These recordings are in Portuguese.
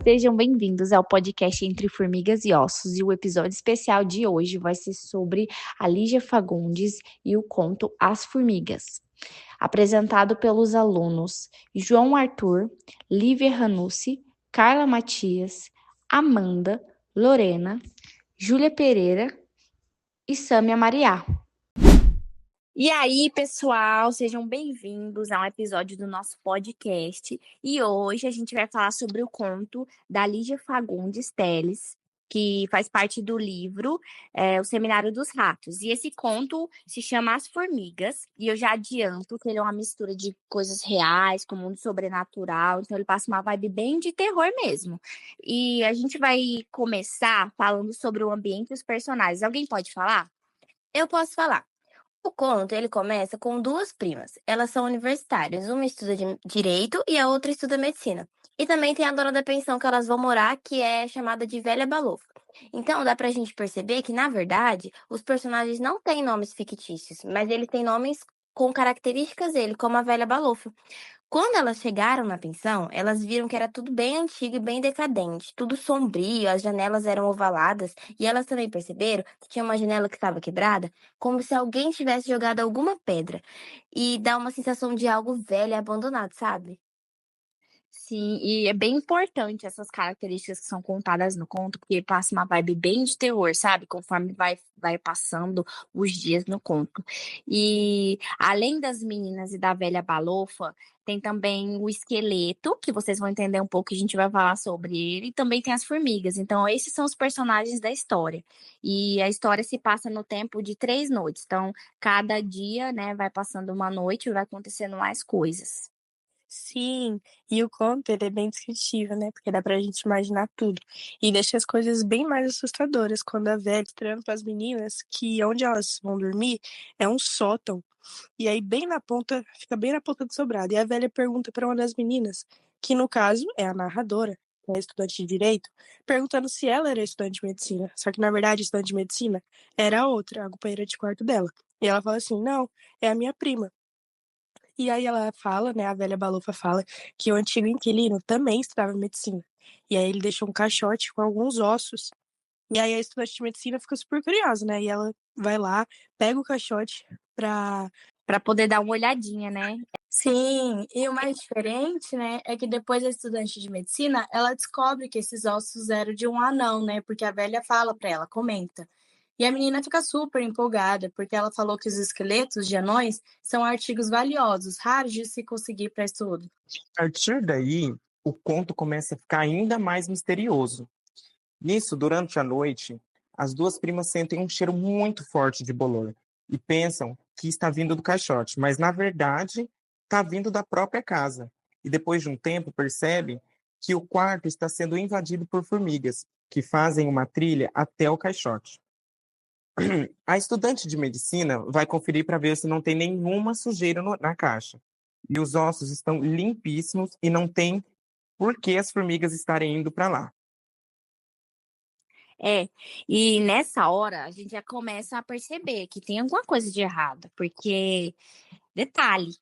Sejam bem-vindos ao podcast Entre Formigas e Ossos, e o episódio especial de hoje vai ser sobre a Lígia Fagundes e o conto As Formigas, apresentado pelos alunos João Arthur, Lívia Ranucci, Carla Matias, Amanda, Lorena, Júlia Pereira e Sâmia Mariá. E aí, pessoal, sejam bem-vindos a um episódio do nosso podcast. E hoje a gente vai falar sobre o conto da Lígia Fagundes Telles, que faz parte do livro O Seminário dos Ratos. E esse conto se chama As Formigas. E eu já adianto que ele é uma mistura de coisas reais com o mundo sobrenatural. Então ele passa uma vibe bem de terror mesmo. E a gente vai começar falando sobre o ambiente e os personagens. Alguém pode falar? Eu posso falar. O conto, ele começa com duas primas. Elas são universitárias, uma estuda direito e a outra estuda medicina. E também tem a dona da pensão que elas vão morar, que é chamada de Velha Balofa. Então, dá pra gente perceber que, na verdade, os personagens não têm nomes fictícios, mas eles têm nomes com características dele, como a Velha Balofa. Quando elas chegaram na pensão, elas viram que era tudo bem antigo e bem decadente, tudo sombrio, as janelas eram ovaladas, e elas também perceberam que tinha uma janela que estava quebrada, como se alguém tivesse jogado alguma pedra, e dá uma sensação de algo velho e abandonado, sabe? Sim, e é bem importante essas características que são contadas no conto, porque passa uma vibe bem de terror, sabe? Conforme vai passando os dias no conto. E além das meninas e da velha balofa, tem também o esqueleto, que vocês vão entender um pouco, que a gente vai falar sobre ele, e também tem as formigas. Então, esses são os personagens da história. E a história se passa no tempo de 3 noites. Então, cada dia, né, vai passando uma noite e vai acontecendo mais coisas. Sim, e o conto ele é bem descritivo, né? Porque dá pra gente imaginar tudo. E deixa as coisas bem mais assustadoras quando a velha mostrando para as meninas que onde elas vão dormir é um sótão. E aí bem na ponta, fica bem na ponta do sobrado. E a velha pergunta para uma das meninas, que no caso é a narradora, que é estudante de direito, perguntando se ela era estudante de medicina. Só que na verdade, estudante de medicina era a outra, a companheira de quarto dela. E ela fala assim: "Não, é a minha prima". E aí ela fala, né, a velha Balofa fala que o antigo inquilino também estudava medicina. E aí ele deixou um caixote com alguns ossos. E aí a estudante de medicina fica super curiosa, né? E ela vai lá, pega o caixote pra. Para poder dar uma olhadinha, né? Sim, e o mais diferente, né, é que depois a estudante de medicina, ela descobre que esses ossos eram de um anão, né, porque a velha fala pra ela, comenta. E a menina fica super empolgada, porque ela falou que os esqueletos de anões são artigos valiosos, raros de se conseguir para estudo. A partir daí, o conto começa a ficar ainda mais misterioso. Nisso, durante a noite, as duas primas sentem um cheiro muito forte de bolor e pensam que está vindo do caixote, mas na verdade está vindo da própria casa. E depois de um tempo percebem que o quarto está sendo invadido por formigas, que fazem uma trilha até o caixote. A estudante de medicina vai conferir para ver se não tem nenhuma sujeira na caixa. E os ossos estão limpíssimos e não tem por que as formigas estarem indo para lá. E nessa hora a gente já começa a perceber que tem alguma coisa de errado, porque, detalhe,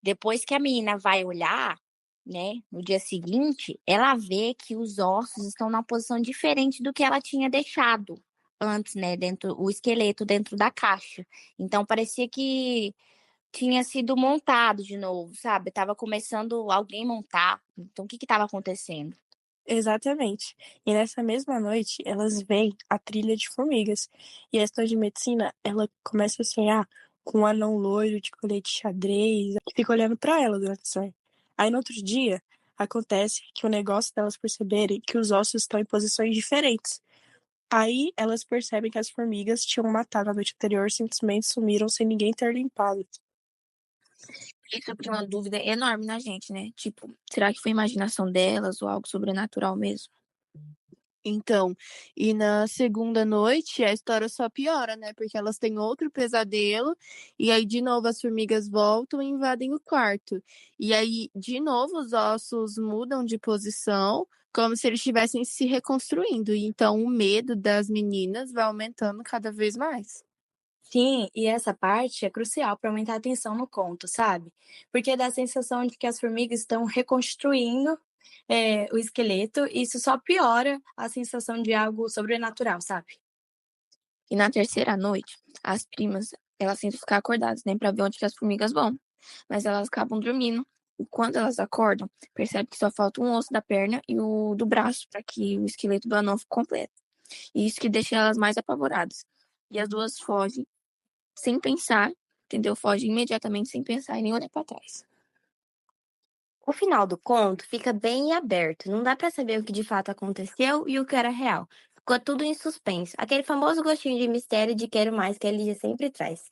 depois que a menina vai olhar, né, no dia seguinte, ela vê que os ossos estão numa posição diferente do que ela tinha deixado antes, né, dentro, o esqueleto dentro da caixa. Então parecia que tinha sido montado de novo, sabe? Tava começando alguém montar. Então o que que estava acontecendo? Exatamente. E nessa mesma noite, elas veem a trilha de formigas. E a estudante de medicina, ela começa a sonhar com um anão loiro de colete xadrez, que fica olhando pra ela durante o sonho. Aí no outro dia, acontece que o negócio delas perceberem que os ossos estão em posições diferentes. Aí elas percebem que as formigas tinham matado a noite anterior, simplesmente sumiram sem ninguém ter limpado. Isso abre uma dúvida enorme na gente, né? Tipo, será que foi imaginação delas ou algo sobrenatural mesmo? Então, e na segunda noite a história só piora, né? Porque elas têm outro pesadelo, e aí de novo as formigas voltam e invadem o quarto. E aí, de novo, os ossos mudam de posição, como se eles estivessem se reconstruindo. E então o medo das meninas vai aumentando cada vez mais. Sim, e essa parte é crucial para aumentar a atenção no conto, sabe? Porque dá a sensação de que as formigas estão reconstruindo o esqueleto, e isso só piora a sensação de algo sobrenatural, sabe? E na terceira noite, as primas, elas tentam ficar acordadas, né, pra ver onde que as formigas vão. Mas elas acabam dormindo. E quando elas acordam, percebe que só falta um osso da perna e o do braço para que o esqueleto do anão fique completo. E isso que deixa elas mais apavoradas. E as duas fogem sem pensar, entendeu? Fogem imediatamente sem pensar e nem olhar para trás. O final do conto fica bem aberto, não dá pra saber o que de fato aconteceu e o que era real. Ficou tudo em suspenso, aquele famoso gostinho de mistério de quero mais que a Lígia sempre traz.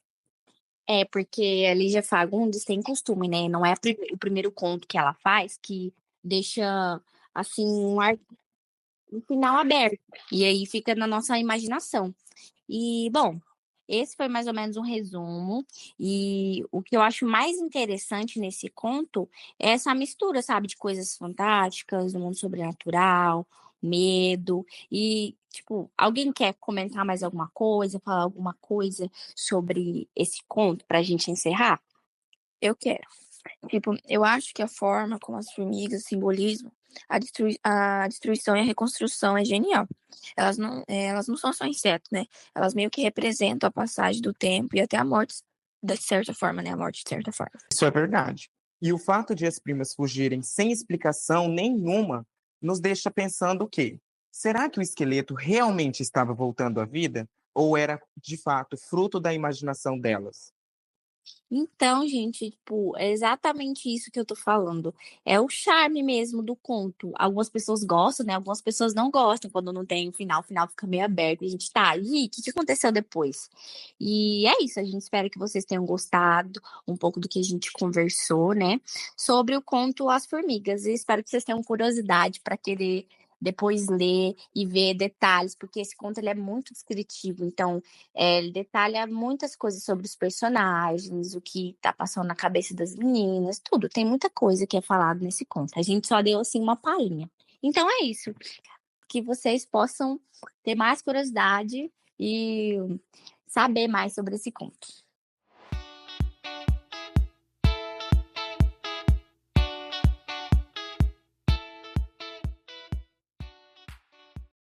É, porque a Lígia Fagundes tem costume, né? Não é o primeiro conto que ela faz que deixa, assim, um final aberto. E aí fica na nossa imaginação. E, bom, esse foi mais ou menos um resumo. E o que eu acho mais interessante nesse conto é essa mistura, sabe, de coisas fantásticas, do mundo sobrenatural, medo. E, tipo, alguém quer comentar mais alguma coisa, falar alguma coisa sobre esse conto pra gente encerrar? Eu quero. Tipo, eu acho que a forma como as formigas simbolizam a destruição e a reconstrução é genial. Elas não são só insetos, né? Elas meio que representam a passagem do tempo e até a morte, de certa forma, né? A morte de certa forma. Isso é verdade. E o fato de as primas fugirem sem explicação nenhuma nos deixa pensando o quê? Será que o esqueleto realmente estava voltando à vida? Ou era, de fato, fruto da imaginação delas? Então, gente, tipo, é exatamente isso que eu tô falando. É o charme mesmo do conto. Algumas pessoas gostam, né? Algumas pessoas não gostam quando não tem o final fica meio aberto. E a gente tá, ih, o que que aconteceu depois? E é isso, a gente espera que vocês tenham gostado um pouco do que a gente conversou, né? Sobre o conto As Formigas. E espero que vocês tenham curiosidade para querer depois ler e ver detalhes, porque esse conto ele é muito descritivo. Então, ele detalha muitas coisas sobre os personagens, o que tá passando na cabeça das meninas, tudo. Tem muita coisa que é falado nesse conto. A gente só deu, assim, uma palhinha. Então é isso. Que vocês possam ter mais curiosidade e saber mais sobre esse conto.